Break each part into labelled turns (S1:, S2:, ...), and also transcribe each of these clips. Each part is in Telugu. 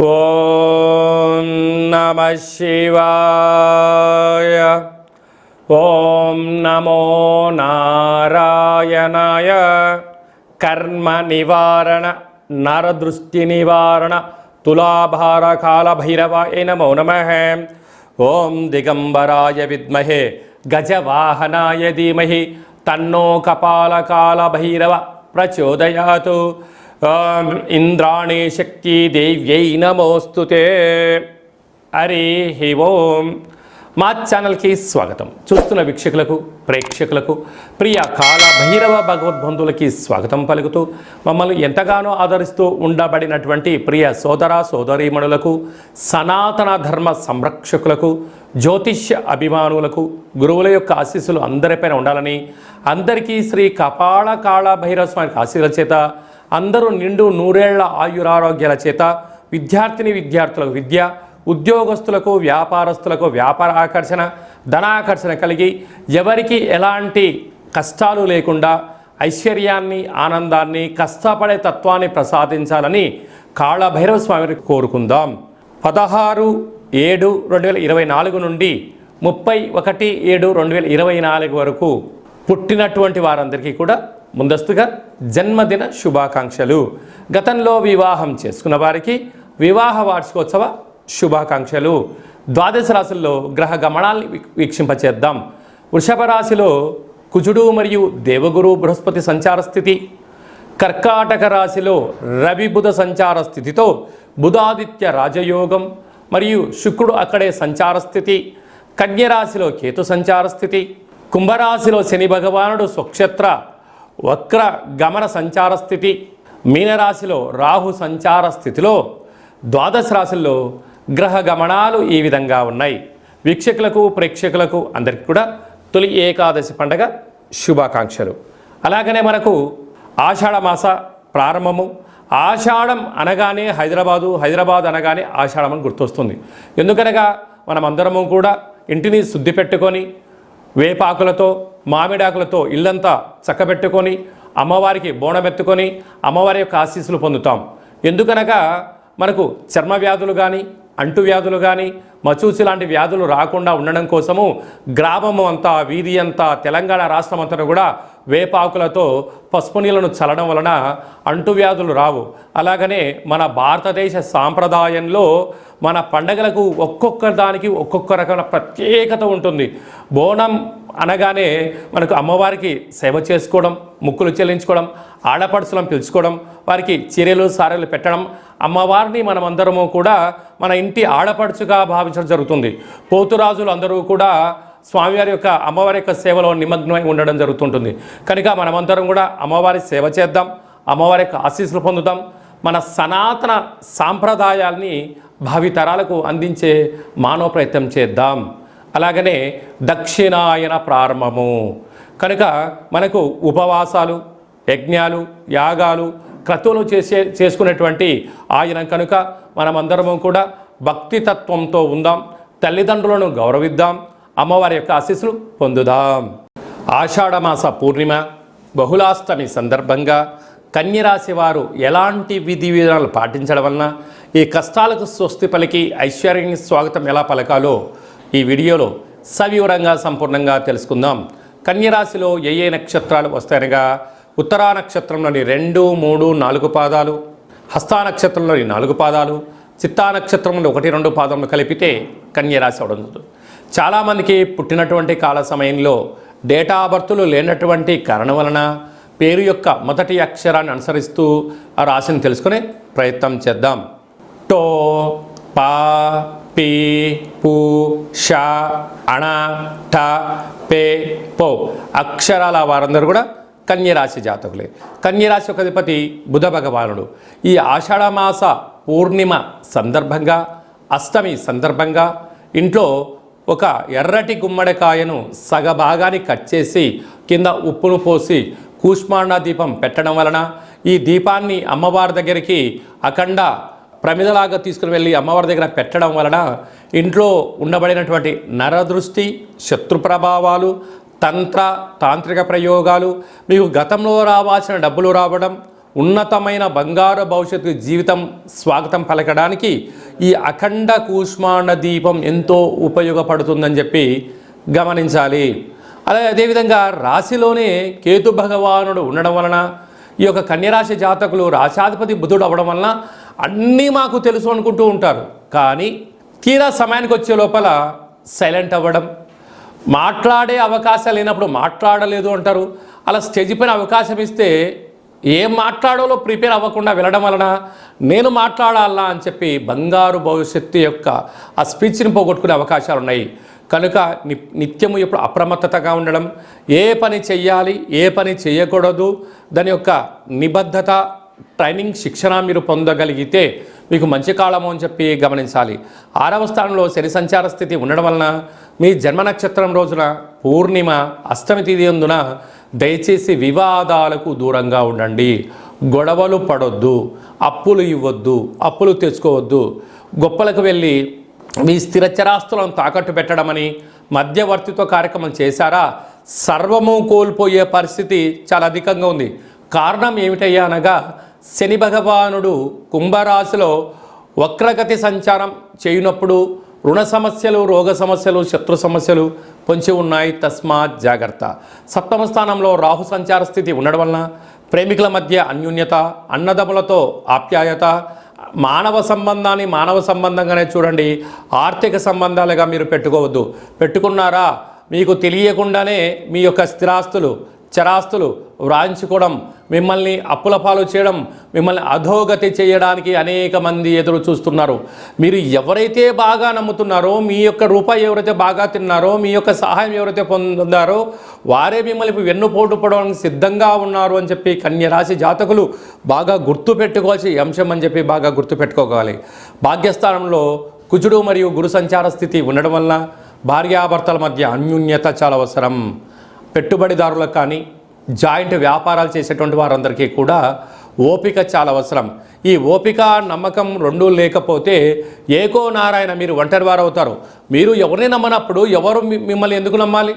S1: ఓం నమః శివాయ. ఓం నమో నారాయణాయ. కర్మ నివారణ నరదృష్టి నివారణ తులాభార కాల భైరవాయ నమో నమః. ఓం దిగంబరాయ విద్మహే గజవాహనాయ ధీమహి తన్నో కపాల కాల భైరవ ప్రచోదయాతు. ఓం ఇంద్రాణి శక్తి దేవ్యై నమోస్తుతే. హరి ఓం. మా ఛానల్కి స్వాగతం. చూస్తున్న వీక్షకులకు ప్రేక్షకులకు ప్రియ కాల భైరవ భగవద్బంధువులకి స్వాగతం పలుకుతూ మమ్మల్ని ఎంతగానో ఆదరిస్తూ ఉండబడినటువంటి ప్రియ సోదర సోదరీమణులకు, సనాతన ధర్మ సంరక్షకులకు, జ్యోతిష్య అభిమానులకు గురువుల యొక్క ఆశీస్సులు అందరిపైన ఉండాలని, అందరికీ శ్రీ కపాల కాళ భైరవ స్వామి ఆశీస్సుల చేత అందరూ నిండు నూరేళ్ల ఆయురారోగ్యాల చేత విద్యార్థులకు విద్య, ఉద్యోగస్తులకు వ్యాపారస్తులకు వ్యాపార ఆకర్షణ, ధనాకర్షణ కలిగి ఎవరికి ఎలాంటి కష్టాలు లేకుండా ఐశ్వర్యాన్ని, ఆనందాన్ని, కష్టపడే తత్వాన్ని ప్రసాదించాలని కాళభైరవ స్వామిని కోరుకుందాం. 16/7/2024 నుండి 31/7/2024 వరకు పుట్టినటువంటి వారందరికీ కూడా ముందస్తుగా జన్మదిన శుభాకాంక్షలు. గతంలో వివాహం చేసుకున్న వారికి వివాహ వార్షికోత్సవ శుభాకాంక్షలు. ద్వాదశ రాశుల్లో గ్రహ గమనాల్ని వీక్షింపచేద్దాం. వృషభ రాశిలో కుజుడు మరియు దేవగురు బృహస్పతి సంచార స్థితి. కర్కాటక రాశిలో రవి బుధ సంచార స్థితితో బుధాదిత్య రాజయోగం మరియు శుక్రుడు అక్కడే సంచార స్థితి. కన్యరాశిలో కేతు సంచార స్థితి. కుంభరాశిలో శని భగవానుడు స్వక్షేత్ర వక్ర గమన సంచార స్థితి. మీనరాశిలో రాహు సంచార స్థితిలో ద్వాదశ రాశుల్లో గ్రహ గమనాలు ఈ విధంగా ఉన్నాయి. వీక్షకులకు ప్రేక్షకులకు అందరికీ కూడా తొలి ఏకాదశి పండగ శుభాకాంక్షలు. అలాగనే మనకు ఆషాఢ మాస ప్రారంభము. ఆషాఢం అనగానే హైదరాబాద్ అనగానే ఆషాఢం అని గుర్తొస్తుంది. ఎందుకనగా మనమందరము కూడా ఇంటిని శుద్ధి పెట్టుకొని వేపాకులతో మామిడాకులతో ఇల్లంతా చక్కబెట్టుకొని అమ్మవారికి బోనమెత్తుకొని అమ్మవారి యొక్క ఆశీస్సులు పొందుతాం. ఎందుకనగా మనకు చర్మ వ్యాధులు కానీ, అంటువ్యాధులు కానీ, మచూసి లాంటి వ్యాధులు రాకుండా ఉండడం కోసము గ్రామము అంతా, వీధి అంతా, తెలంగాణ రాష్ట్రం అంతా కూడా వేపాకులతో పసుపు నీళ్లను చల్లడం వలన అంటువ్యాధులు రావు. అలాగనే మన భారతదేశ సాంప్రదాయంలో మన పండగలకు ఒక్కొక్క దానికి ఒక్కొక్క రకమైన ప్రత్యేకత ఉంటుంది. బోనం అనగానే మనకు అమ్మవారికి సేవ చేసుకోవడం, ముక్కులు చెల్లించుకోవడం, ఆడపడుచులను పిలుచుకోవడం, వారికి చీరలు సారెలు పెట్టడం, అమ్మవారిని మనమందరము కూడా మన ఇంటి ఆడపడుచుగా భావించడం జరుగుతుంది. పోతురాజులు అందరూ కూడా స్వామివారి యొక్క అమ్మవారి యొక్క సేవలో నిమగ్నమై ఉండడం జరుగుతుంటుంది. కనుక మనమందరం కూడా అమ్మవారి సేవ చేద్దాం, అమ్మవారి యొక్క ఆశీస్సులు పొందుదాం. మన సనాతన సాంప్రదాయాల్ని భావితరాలకు అందించే మానవ ప్రయత్నం చేద్దాం. అలాగనే దక్షిణాయన ప్రారంభము కనుక మనకు ఉపవాసాలు, యజ్ఞాలు, యాగాలు, క్రతువులు చేసుకునేటువంటి ఆయన కనుక మనమందరము కూడా భక్తితత్వంతో ఉందాం, తల్లిదండ్రులను గౌరవిద్దాం, అమ్మవారి యొక్క ఆశీస్సులు పొందుదాం. ఆషాఢమాస పూర్ణిమ బహుళాష్టమి సందర్భంగా కన్యరాశి వారు ఎలాంటి విధి విధానాలు పాటించడం వలన ఈ కష్టాలకు స్వస్తి పలికి ఐశ్వర్యానికి స్వాగతం ఎలా పలకాలో ఈ వీడియోలో సవివరంగా సంపూర్ణంగా తెలుసుకుందాం. కన్యరాశిలో ఏ నక్షత్రాలు వస్తాయనగా ఉత్తరా నక్షత్రంలోని 2, 3, 4 పాదాలు, హస్తా నక్షత్రంలోని 4 పాదాలు, చిత్తా నక్షత్రంలో 1, 2 పాదములు కలిపితే కన్యరాశి అవడం జరుగుతుంది. చాలామందికి పుట్టినటువంటి కాల సమయంలో డేటా బర్తులు లేనటువంటి కారణం వలన పేరు యొక్క మొదటి అక్షరాన్ని అనుసరిస్తూ ఆ రాశిని తెలుసుకునే ప్రయత్నం చేద్దాం. టో, పా, పీ, పు, ష, అణ, ఠ, పే, పో అక్షరాల వారందరూ కూడా కన్యరాశి జాతకులే. కన్యరాశి యొక్క అధిపతి బుధ భగవానుడు. ఈ ఆషాఢమాస పూర్ణిమ సందర్భంగా, అష్టమి సందర్భంగా ఇంట్లో ఒక ఎర్రటి గుమ్మడికాయను సగభాగాన్ని కట్ చేసి కింద ఉప్పును పోసి కూష్మాండ దీపం పెట్టడం వలన ఈ దీపాన్ని అమ్మవారి దగ్గరికి అఖండ ప్రమిదలాగా తీసుకుని వెళ్ళి అమ్మవారి దగ్గర పెట్టడం వలన ఇంట్లో ఉండబడినటువంటి నరదృష్టి, శత్రు ప్రభావాలు, తాంత్రిక ప్రయోగాలు, మీకు గతంలో రావాల్సిన డబ్బులు రావడం, ఉన్నతమైన బంగారు భవిష్యత్తు జీవితం స్వాగతం పలకడానికి ఈ అఖండ కూష్మాండ దీపం ఎంతో ఉపయోగపడుతుందని చెప్పి గమనించాలి. అలాగే అదేవిధంగా రాశిలోనే కేతు భగవానుడు ఉండడం వలన ఈ యొక్క కన్యరాశి జాతకులు రాశాధిపతి బుధుడు అవ్వడం వలన అన్నీ మాకు తెలుసు అనుకుంటూ ఉంటారు. కానీ తీరా సమయానికి వచ్చే లోపల సైలెంట్ అవ్వడం, మాట్లాడే అవకాశం లేనప్పుడు మాట్లాడలేదు అంటారు. అలా స్టేజ్ పైన అవకాశం ఇస్తే ఏం మాట్లాడాలో ప్రిపేర్ అవ్వకుండా వెళ్ళడం వలన నేను మాట్లాడాలా అని చెప్పి బంగారు భవిష్యత్తు యొక్క ఆ స్పీచ్ని పోగొట్టుకునే అవకాశాలు ఉన్నాయి. కనుక నిత్యము ఎప్పుడు అప్రమత్తతగా ఉండడం, ఏ పని చెయ్యాలి ఏ పని చేయకూడదు దాని యొక్క నిబద్ధత ట్రైనింగ్ శిక్షణ మీరు పొందగలిగితే మీకు మంచి కాలము అని చెప్పి గమనించాలి. 6వ స్థానంలో శని సంచార స్థితి ఉండడం వలన మీ జన్మ నక్షత్రం రోజున పూర్ణిమ అష్టమి తిథి అందున దయచేసి వివాదాలకు దూరంగా ఉండండి. గొడవలు పడొద్దు, అప్పులు ఇవ్వద్దు, అప్పులు తెచ్చుకోవద్దు, గొప్పలకు వెళ్ళి మీ స్థిరచరాస్తులను తాకట్టు పెట్టడమని మధ్యవర్తిత్వ కార్యక్రమం చేశారా సర్వము కోల్పోయే పరిస్థితి చాలా అధికంగా ఉంది. కారణం ఏమిటయ్యా అనగా శని భగవానుడు కుంభరాశిలో వక్రగతి సంచారం చేయనప్పుడు రుణ సమస్యలు, రోగ సమస్యలు, శత్రు సమస్యలు పొంచి ఉన్నాయి. తస్మాత్ జాగ్రత్త. 7వ స్థానంలో రాహు సంచార స్థితి ఉండడం వలన ప్రేమికుల మధ్య అన్యోన్యత, అన్నదమ్ములతో ఆప్యాయత, మానవ సంబంధాన్ని మానవ సంబంధంగానే చూడండి, ఆర్థిక సంబంధాలుగా మీరు పెట్టుకోవద్దు. పెట్టుకున్నారా మీకు తెలియకుండానే మీ యొక్క స్థిరాస్తులు చరాస్తులు వ్రాయించుకోవడం, మిమ్మల్ని అప్పుల పాలు చేయడం, మిమ్మల్ని అధోగతి చేయడానికి అనేక మంది ఎదురు చూస్తున్నారు. మీరు ఎవరైతే బాగా నమ్ముతున్నారో, మీ యొక్క రూపాయి ఎవరైతే బాగా తిన్నారో, మీ యొక్క సహాయం ఎవరైతే పొందారో వారే మిమ్మల్ని వెన్నుపోటు పడడానికి సిద్ధంగా ఉన్నారు అని చెప్పి కన్యరాశి జాతకులు బాగా గుర్తుపెట్టుకోవాల్సి అంశం అని చెప్పి బాగా గుర్తుపెట్టుకోవాలి. భాగ్యస్థానంలో కుజుడు మరియు గురు సంచార స్థితి ఉండడం వల్ల భార్యాభర్తల మధ్య అన్యోన్యత చాలా అవసరం. పెట్టుబడిదారులకు కానీ జాయింట్ వ్యాపారాలు చేసేటువంటి వారందరికీ కూడా ఓపిక చాలా అవసరం. ఈ ఓపిక నమ్మకం రెండూ లేకపోతే ఏకో నారాయణ మీరు ఒంటరి వారు అవుతారు. మీరు ఎవరిని నమ్మనప్పుడు ఎవరు మిమ్మల్ని ఎందుకు నమ్మాలి?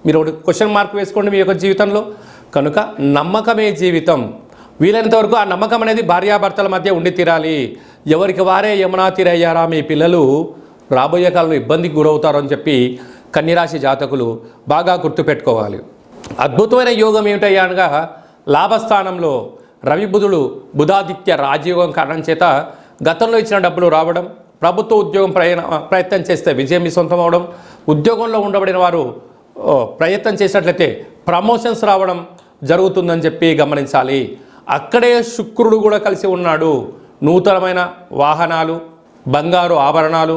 S1: మీరు ఒక క్వశ్చన్ మార్క్ వేసుకోండి మీ యొక్క జీవితంలో. కనుక నమ్మకమే జీవితం. వీలైనంత వరకు ఆ నమ్మకం అనేది భార్యాభర్తల మధ్య ఉండి తీరాలి. ఎవరికి వారే యమునా తీరయ్యారా మీ పిల్లలు రాబోయే కాలంలో ఇబ్బందికి గురవుతారు అని చెప్పి కన్యరాశి జాతకులు బాగా గుర్తుపెట్టుకోవాలి. అద్భుతమైన యోగం ఏమిటయ్యా అనగా లాభస్థానంలో రవి బుధుడు బుధాదిత్య రాజయోగం కారణం చేత గతంలో ఇచ్చిన డబ్బులు రావడం, ప్రభుత్వ ఉద్యోగం ప్రయత్నం చేస్తే విజయం మీ సొంతం అవడం, ఉద్యోగంలో ఉండబడిన వారు ప్రయత్నం చేసినట్లయితే ప్రమోషన్స్ రావడం జరుగుతుందని చెప్పి గమనించాలి. అక్కడే శుక్రుడు కూడా కలిసి ఉన్నాడు. నూతనమైన వాహనాలు, బంగారు ఆభరణాలు,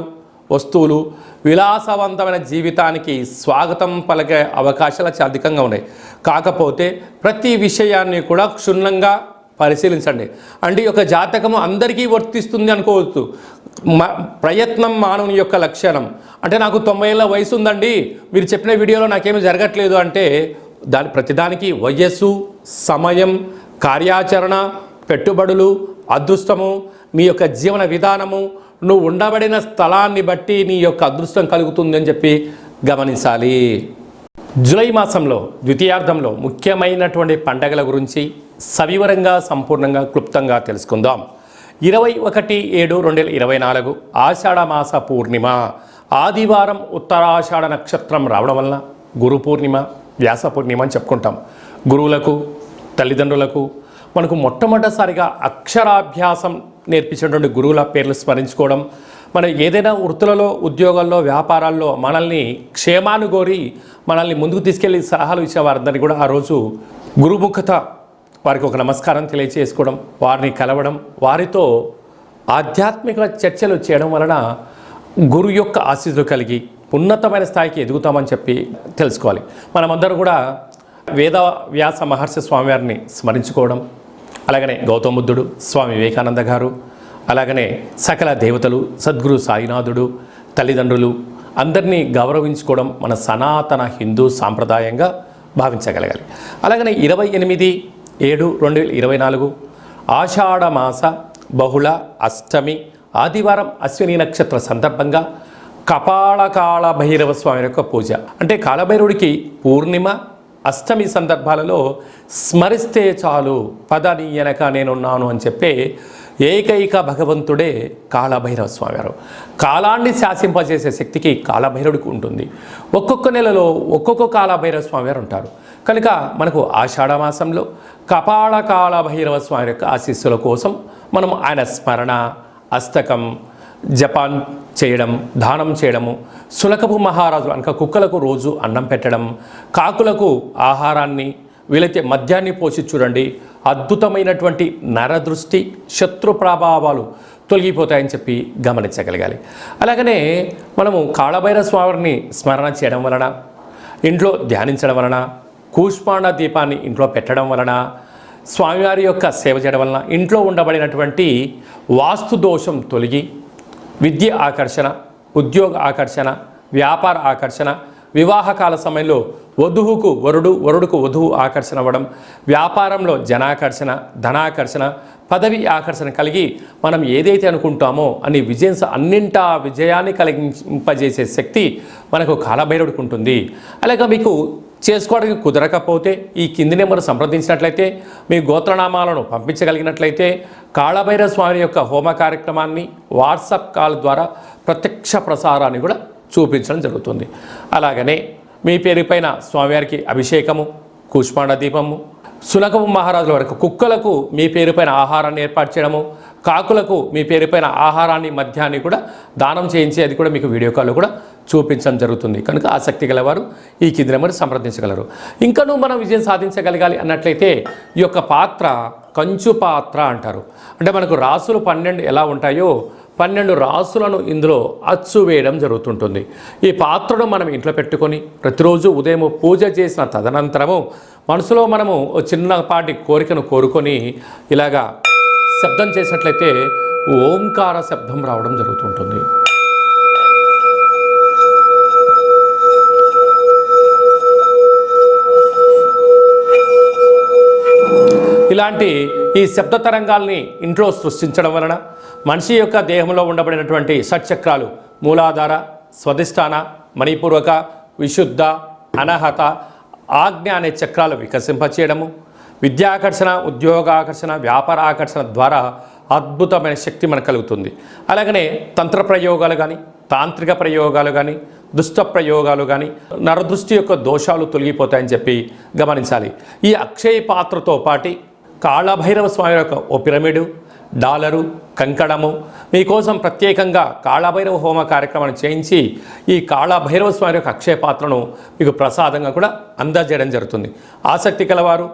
S1: వస్తువులు, విలాసవంతమైన జీవితానికి స్వాగతం పలికే అవకాశాలు చాలా అధికంగా ఉన్నాయి. కాకపోతే ప్రతి విషయాన్ని కూడా క్షుణ్ణంగా పరిశీలించండి. అంటే ఈ యొక్క జాతకము అందరికీ వర్తిస్తుంది అనుకోవచ్చు. ప్రయత్నం మానవుని యొక్క లక్షణం. అంటే నాకు 90 ఏళ్ళ వయసు ఉందండి, మీరు చెప్పిన వీడియోలో నాకేమీ జరగట్లేదు అంటే ప్రతిదానికి వయస్సు, సమయం, కార్యాచరణ, పెట్టుబడులు, అదృష్టము, నీ యొక్క జీవన విధానము, నువ్వు ఉండబడిన స్థలాన్ని బట్టి నీ యొక్క అదృష్టం కలుగుతుంది అని చెప్పి గమనించాలి. జూలై మాసంలో ద్వితీయార్థంలో ముఖ్యమైనటువంటి పండగల గురించి సవివరంగా సంపూర్ణంగా క్లుప్తంగా తెలుసుకుందాం. 21/7/2024 ఆషాఢ మాస పూర్ణిమ ఆదివారం ఉత్తరాషాఢ నక్షత్రం రావడం వలన గురు పూర్ణిమ, వ్యాస పూర్ణిమ అని చెప్పుకుంటాం. గురువులకు, తల్లిదండ్రులకు మనకు మొట్టమొదటిసారిగా అక్షరాభ్యాసం నేర్పించినటువంటి గురువుల పేర్లు స్మరించుకోవడం, మన ఏదైనా వృత్తులలో, ఉద్యోగాల్లో, వ్యాపారాల్లో మనల్ని క్షేమాన్ని కోరి మనల్ని ముందుకు తీసుకెళ్లి సలహాలు ఇచ్చే వారందరినీ కూడా ఆ రోజు గురుముఖత వారికి ఒక నమస్కారం తెలియచేసుకోవడం, వారిని కలవడం, వారితో ఆధ్యాత్మిక చర్చలు చేయడం వలన గురు యొక్క ఆశీస్సులు కలిగి ఉన్నతమైన స్థాయికి ఎదుగుతామని చెప్పి తెలుసుకోవాలి. మనమందరూ కూడా వేద వ్యాస మహర్షి స్వామివారిని స్మరించుకోవడం, అలాగనే గౌతమ బుద్ధుడు, స్వామి వివేకానంద గారు, అలాగనే సకల దేవతలు, సద్గురు సాయినాథుడు, తల్లిదండ్రులు అందరినీ గౌరవించుకోవడం మన సనాతన హిందూ సాంప్రదాయంగా భావించగలగాలి. అలాగనే 28/7/2024 ఆషాఢమాస బహుళ అష్టమి ఆదివారం అశ్విని నక్షత్ర సందర్భంగా కపాళకాళ భైరవ స్వామి యొక్క పూజ. అంటే కాళభైరవుడికి పూర్ణిమ, అష్టమి సందర్భాలలో స్మరిస్తే చాలు పద నీ వెనక నేనున్నాను అని చెప్పే ఏకైక భగవంతుడే కాళభైరవ స్వామి వారు. కాలాన్ని శాసింపజేసే శక్తికి కాళభైరవుడికి ఉంటుంది. ఒక్కొక్క నెలలో ఒక్కొక్క కాళభైరవ స్వామి వారు ఉంటారు. కనుక మనకు ఆషాఢమాసంలో కపాళకాళ భైరవ స్వామి యొక్క ఆశీస్సుల కోసం మనం ఆయన స్మరణ, అష్టకం, జపాన్ చేయడం, దానం చేయడము, సునకపు మహారాజు అనక కుక్కలకు రోజు అన్నం పెట్టడం, కాకులకు ఆహారాన్ని, వీలైతే మద్యాన్ని పోసి చూడండి, అద్భుతమైనటువంటి నరదృష్టి, శత్రు ప్రభావాలు తొలగిపోతాయని చెప్పి గమనించగలగాలి. అలాగనే మనము కాళభైరవ స్వామిని స్మరణ చేయడం వలన, ఇంట్లో ధ్యానించడం వలన, కూష్మాండ దీపాన్ని ఇంట్లో పెట్టడం వలన, స్వామివారి యొక్క సేవ చేయడం వలన ఇంట్లో ఉండబడినటువంటి వాస్తు దోషం తొలగి విద్య ఆకర్షణ, ఉద్యోగ ఆకర్షణ, వ్యాపార ఆకర్షణ, వివాహకాల సమయంలో వధువుకు వరుడు, వరుడుకు వధువు ఆకర్షణ అవ్వడం, వ్యాపారంలో జనాకర్షణ, ధనాకర్షణ, పదవి ఆకర్షణ కలిగి మనం ఏదైతే అనుకుంటామో అని అన్నింటా విజయాన్ని కలిగింపజేసే శక్తి మనకు కాళభైరవుడికి ఉంటుంది. అలాగే మీకు చేసుకోవడానికి కుదరకపోతే ఈ కింది నెంబర్ సంప్రదించినట్లయితే, మీ గోత్రనామాలను పంపించగలిగినట్లయితే కాళభైరవ స్వామి యొక్క హోమ కార్యక్రమాన్ని వాట్సాప్ కాల్ ద్వారా ప్రత్యక్ష ప్రసారాన్ని కూడా చూపించడం జరుగుతుంది. అలాగనే మీ పేరుపైన స్వామివారికి అభిషేకము, కూష్మాండ దీపము, సునకపు మహారాజుల వరకు కుక్కలకు మీ పేరుపైన ఆహారాన్ని ఏర్పాటు చేయడము, కాకులకు మీ పేరుపైన ఆహారాన్ని, మద్యాన్ని కూడా దానం చేయించి అది కూడా మీకు వీడియో కాల్లో కూడా చూపించడం జరుగుతుంది. కనుక ఆసక్తి గలవారు ఈ కింది నెంబర్ సంప్రదించగలరు. ఇంకనూ మనం విజయం సాధించగలగాలి అన్నట్లయితే ఈ యొక్క పాత్ర కంచు పాత్ర అంటారు. అంటే మనకు రాసులు 12 ఎలా ఉంటాయో 12 రాసులను ఇందులో అచ్చు వేయడం జరుగుతుంటుంది. ఈ పాత్రను మనం ఇంట్లో పెట్టుకొని ప్రతిరోజు ఉదయం పూజ చేసిన తదనంతరము మనసులో మనము చిన్నపాటి కోరికను కోరుకొని ఇలాగా శబ్దం చేసినట్లయితే ఓంకార శబ్దం రావడం జరుగుతుంటుంది. ఇలాంటి ఈ శబ్ద తరంగాల్ని ఇంట్లో సృష్టించడం వలన మనిషి యొక్క దేహంలో ఉండబడినటువంటి షట్చక్రాలు మూలాధార, స్వధిష్టాన, మణిపూర్వక, విశుద్ధ, అనహత, ఆజ్ఞ అనే చక్రాలు వికసింపచేయడము, విద్యాకర్షణ, ఉద్యోగాకర్షణ, వ్యాపార ఆకర్షణ ద్వారా అద్భుతమైన శక్తి మనకు కలుగుతుంది. అలాగనే తంత్ర ప్రయోగాలు కానీ, తాంత్రిక ప్రయోగాలు కానీ, దుష్ట ప్రయోగాలు కానీ, నరదృష్టి యొక్క దోషాలు తొలగిపోతాయని చెప్పి గమనించాలి. ఈ అక్షయ పాత్రతో పాటి కాళభైరవ స్వామి యొక్క ఓ పిరమిడు, డాలరు, కంకణము మీకోసం ప్రత్యేకంగా కాళభైరవ హోమ కార్యక్రమాన్ని చేయించి ఈ కాళభైరవ స్వామి యొక్క అక్షయ పాత్రను మీకు ప్రసాదంగా కూడా అందజేయడం జరుగుతుంది. ఆసక్తి కలవారు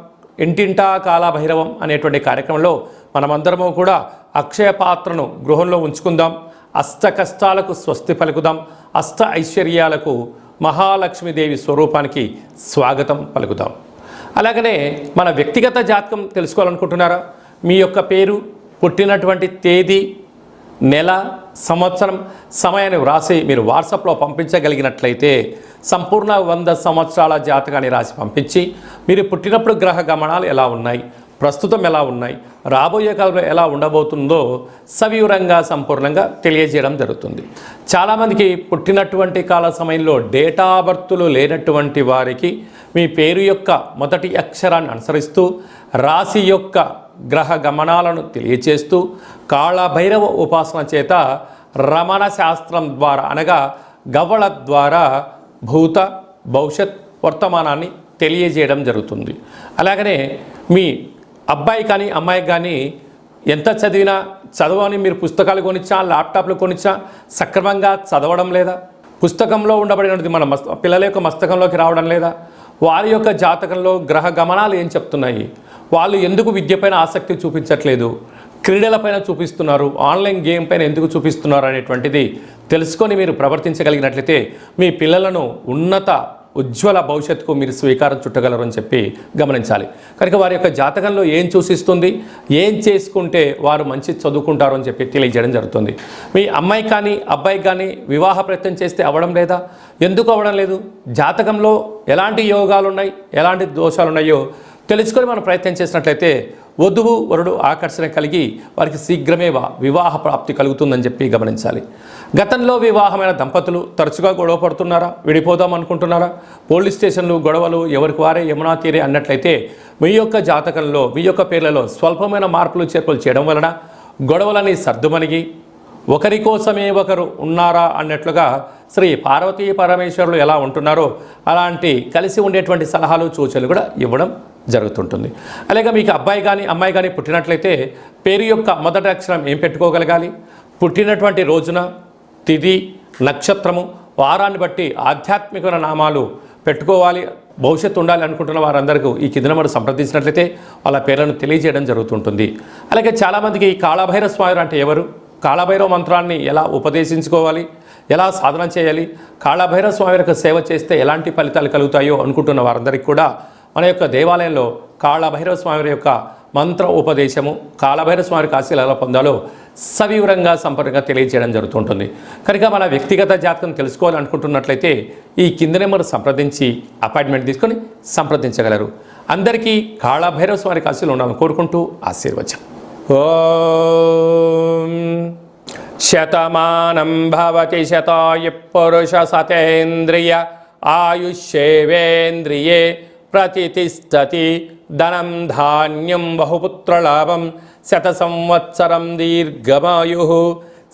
S1: ఇంటింటా కాళభైరవం అనేటువంటి కార్యక్రమంలో మనమందరము కూడా అక్షయ పాత్రను గృహంలో ఉంచుకుందాం. అష్ట కష్టాలకు స్వస్తి పలుకుదాం. అష్ట ఐశ్వర్యాలకు మహాలక్ష్మీదేవి స్వరూపానికి స్వాగతం పలుకుదాం. అలాగనే మన వ్యక్తిగత జాతకం తెలుసుకోవాలనుకుంటున్నారా? మీ యొక్క పేరు, పుట్టినటువంటి తేదీ, నెల, సంవత్సరం, సమయాన్ని వ్రాసి మీరు వాట్సాప్లో పంపించగలిగినట్లయితే సంపూర్ణ 100 సంవత్సరాల జాతకాన్ని రాసి పంపించి మీరు పుట్టినప్పుడు గ్రహ గమనాలు ఎలా ఉన్నాయి, ప్రస్తుతం ఎలా ఉన్నాయి, రాబోయే కాలంలో ఎలా ఉండబోతుందో సవివరంగా సంపూర్ణంగా తెలియజేయడం జరుగుతుంది. చాలామందికి పుట్టినటువంటి కాల సమయంలో డేటా బర్తులు లేనటువంటి వారికి మీ పేరు యొక్క మొదటి అక్షరాన్ని అనుసరిస్తూ రాశి యొక్క గ్రహ గమనాలను తెలియచేస్తూ కాళభైరవ ఉపాసన చేత రమణ శాస్త్రం ద్వారా అనగా గవ్వళ ద్వారా భూత, భవిష్యత్, వర్తమానాన్ని తెలియజేయడం జరుగుతుంది. అలాగనే మీ అబ్బాయి కానీ అమ్మాయి కానీ ఎంత చదివినా చదవని మీరు పుస్తకాలు కొనిచ్చా, ల్యాప్టాప్లు కొనిచ్చా సక్రమంగా చదవడం లేదా, పుస్తకంలో ఉండబడినది మన పిల్లల యొక్క మస్తకంలోకి రావడం లేదా, వారి యొక్క జాతకంలో గ్రహ గమనాలు ఏం చెప్తున్నాయి, వాళ్ళు ఎందుకు విద్యపైన ఆసక్తి చూపించట్లేదు, క్రీడలపైన చూపిస్తున్నారు, ఆన్లైన్ గేమ్ పైన ఎందుకు చూపిస్తున్నారు అనేటువంటిది తెలుసుకొని మీరు ప్రవర్తించగలిగినట్లయితే మీ పిల్లలను ఉన్నత ఉజ్వల భవిష్యత్తుకు మీరు స్వీకారం చుట్టగలరు అని చెప్పి గమనించాలి. కనుక వారి యొక్క జాతకంలో ఏం సూచిస్తుంది, ఏం చేసుకుంటే వారు మంచి చదువుకుంటారు అని చెప్పి తెలియజేయడం జరుగుతుంది. మీ అమ్మాయి కానీ అబ్బాయికి కానీ వివాహ ప్రయత్నం చేస్తే అవ్వడం లేదా, ఎందుకు అవ్వడం లేదు, జాతకంలో ఎలాంటి యోగాలు ఉన్నాయి, ఎలాంటి దోషాలు ఉన్నాయో తెలుసుకొని మనం ప్రయత్నం చేసినట్లయితే వధువు వరుడు ఆకర్షణ కలిగి వారికి శీఘ్రమే వివాహ ప్రాప్తి కలుగుతుందని చెప్పి గమనించాలి. గతంలో వివాహమైన దంపతులు తరచుగా గొడవ పడుతున్నారా, విడిపోదాం అనుకుంటున్నారా? పోలీస్ స్టేషన్లు, గొడవలు ఎవరికి వారే యమునా తీరే అన్నట్లయితే మీ యొక్క జాతకంలో మీ యొక్క పేర్లలో స్వల్పమైన మార్పులు చేర్పులు చేయడం వలన గొడవలని సర్దుమణిగి ఒకరి కోసమే ఒకరు ఉన్నారా అన్నట్లుగా శ్రీ పార్వతీ పరమేశ్వరులు ఎలా ఉంటున్నారో అలాంటి కలిసి ఉండేటువంటి సలహాలు సూచనలు కూడా ఇవ్వడం జరుగుతుంటుంది. అలాగే మీకు అబ్బాయి కానీ అమ్మాయి కానీ పుట్టినట్లయితే పేరు యొక్క మొదటి అక్షరం ఏం పెట్టుకోగలగాలి, పుట్టినటువంటి రోజున తిథి నక్షత్రము వారాన్ని బట్టి ఆధ్యాత్మిక నామాలు పెట్టుకోవాలి. భవిష్యత్తు ఉండాలి అనుకుంటున్న వారందరికీ ఈ కింద నెంబర్ సంప్రదించినట్లయితే వాళ్ళ పేర్లను తెలియజేయడం జరుగుతుంటుంది. అలాగే చాలామందికి కాళభైరవ స్వామి అంటే ఎవరు, కాళభైరవ మంత్రాన్ని ఎలా ఉపదేశించుకోవాలి, ఎలా సాధన చేయాలి, కాళభైరవ స్వామి యొక్క సేవ చేస్తే ఎలాంటి ఫలితాలు కలుగుతాయో అనుకుంటున్న వారందరికీ కూడా మన యొక్క దేవాలయంలో కాళభైరవ స్వామి యొక్క మంత్ర ఉపదేశము, కాళభైరవ స్వామి ఆశీస్సులు ఎలా పొందాలో సవివరంగా సంపూర్ణంగా తెలియజేయడం జరుగుతుంటుంది. కనుక మన వ్యక్తిగత జాతకం తెలుసుకోవాలనుకుంటున్నట్లయితే ఈ కింద నెంబర్ సంప్రదించి అపాయింట్మెంట్ తీసుకొని సంప్రదించగలరు. అందరికీ కాళభైరవ స్వామి ఆశీస్సులు ఉండాలని కోరుకుంటూ ఆశీర్వచనం. ఓం శతమానం భవతి శతాయ పురుష సతేంద్రియ ఆయుష్యేవేంద్రియే ప్రతిష్టతి ధనం ధాన్యం బహుపుత్రలాభం శత సంవత్సరం దీర్ఘమాయు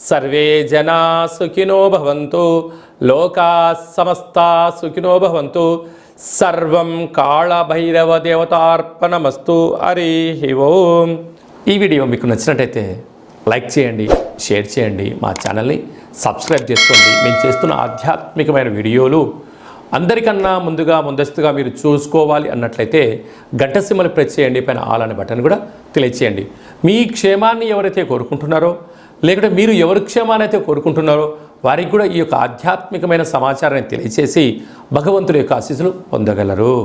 S1: సర్వే జనా సుఖినో భవంతు లోకా సమస్తా సుఖినో భవంతు సర్వం కాళభైరవ దేవతార్పణమస్తు. హరి ఓం. ఈ వీడియో మీకు నచ్చినట్టయితే లైక్ చేయండి, షేర్ చేయండి, మా ఛానల్ని సబ్స్క్రైబ్ చేసుకోండి. మేము చేస్తున్న ఆధ్యాత్మికమైన వీడియోలు అందరికన్నా ముందస్తుగా మీరు చూసుకోవాలి అన్నట్లయితే గంట సింబల్ ప్రెస్ చేయండి, పైన ఆల్ అనే బటన్ కూడా తెలియచేయండి. మీ క్షేమాన్ని ఎవరైతే కోరుకుంటున్నారో లేకుంటే మీరు ఎవరి క్షేమాన్ని అయితే కోరుకుంటున్నారో వారికి కూడా ఈ యొక్క ఆధ్యాత్మికమైన సమాచారాన్ని తెలియచేసి భగవంతుడి యొక్క ఆశీస్సులు పొందగలరు.